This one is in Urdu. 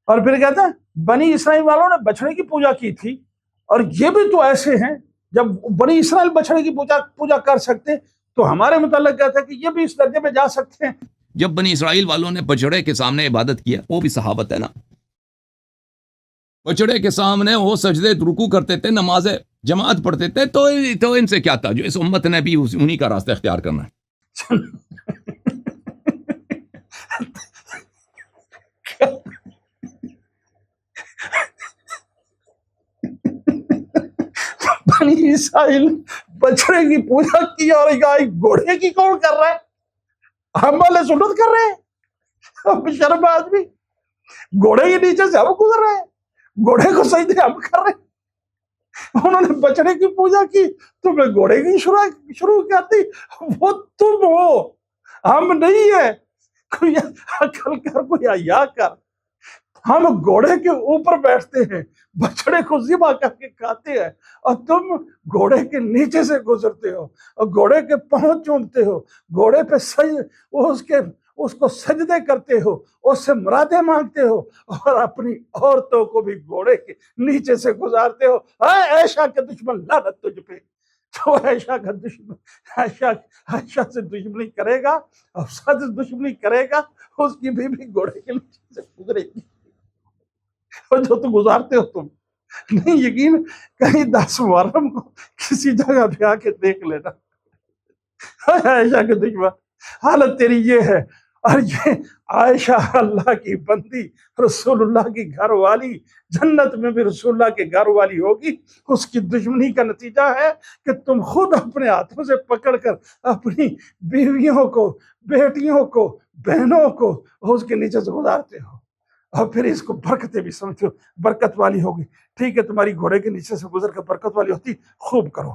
اور پھر کہتے ہیں بنی اسرائیل والوں نے بچڑے کی پوجا کی تھی، اور یہ بھی تو ایسے ہیں، جب بنی اسرائیل بچڑے کی پوجا کر سکتے تو ہمارے متعلق کہتے ہیں کہ یہ بھی اس درجے میں جا سکتے ہیں۔ جب بنی اسرائیل والوں نے بچڑے کے سامنے عبادت کیا، وہ بھی صحابت ہے نا، بچڑے کے سامنے وہ سجدے رکوع کرتے تھے، نماز جماعت پڑھتے تھے، تو ان سے کیا تھا؟ جو اس امت نے بھی انہی کا راستہ اختیار کرنا ہے۔ بنی اسرائیل بچڑے کی پوجا کی اور گھوڑے کی کون کر رہا ہے؟ ہم والے سنت کر رہے ہیں، شرم آدمی، گھوڑے کے نیچے سے ہم گزر رہے ہیں، گھوڑے کو سجدے ہم کر رہے ہیں۔ انہوں نے بچڑے کی پوجا کی، تمہیں گھوڑے کی شروع کرتی، وہ تم ہو، ہم نہیں ہے۔ کوئی عقل کر، کوئی حیا کر۔ ہم گھوڑے کے اوپر بیٹھتے ہیں، بچڑے کو ذبح کر کے کھاتے ہیں، اور تم گھوڑے کے نیچے سے گزرتے ہو اور گھوڑے کے پاؤں چومتے ہو، گھوڑے پہ اس کو سجدے کرتے ہو، اس سے مرادیں مانگتے ہو، اور اپنی عورتوں کو بھی گھوڑے کے نیچے سے گزارتے ہو۔ اے عائشہ کے دشمن، لعنت تجھ پہ! جو عائشہ کا دشمن عائشہ سے دشمنی کرے گا، افسر سے دشمنی کرے گا، اس کی بیوی گھوڑے کے نیچے سے گزرے گی، اور جو تم گزارتے ہو تم نہیں یقین، کہیں 10 محرم کو کسی جگہ پہ آ کے دیکھ لینا۔ عائشہ کے دشمن، حالت تیری یہ ہے۔ اور یہ عائشہ اللہ کی بندی، رسول اللہ کی گھر والی، جنت میں بھی رسول اللہ کے گھر والی ہوگی، اس کی دشمنی کا نتیجہ ہے کہ تم خود اپنے ہاتھوں سے پکڑ کر اپنی بیویوں کو، بیٹیوں کو، بہنوں کو اس کے نیچے سے گزارتے ہو، اور پھر اس کو برکتیں بھی سمجھو، برکت والی ہوگی۔ ٹھیک ہے، تمہاری گھوڑے کے نیچے سے گزر کر برکت والی ہوتی، خوب کرو۔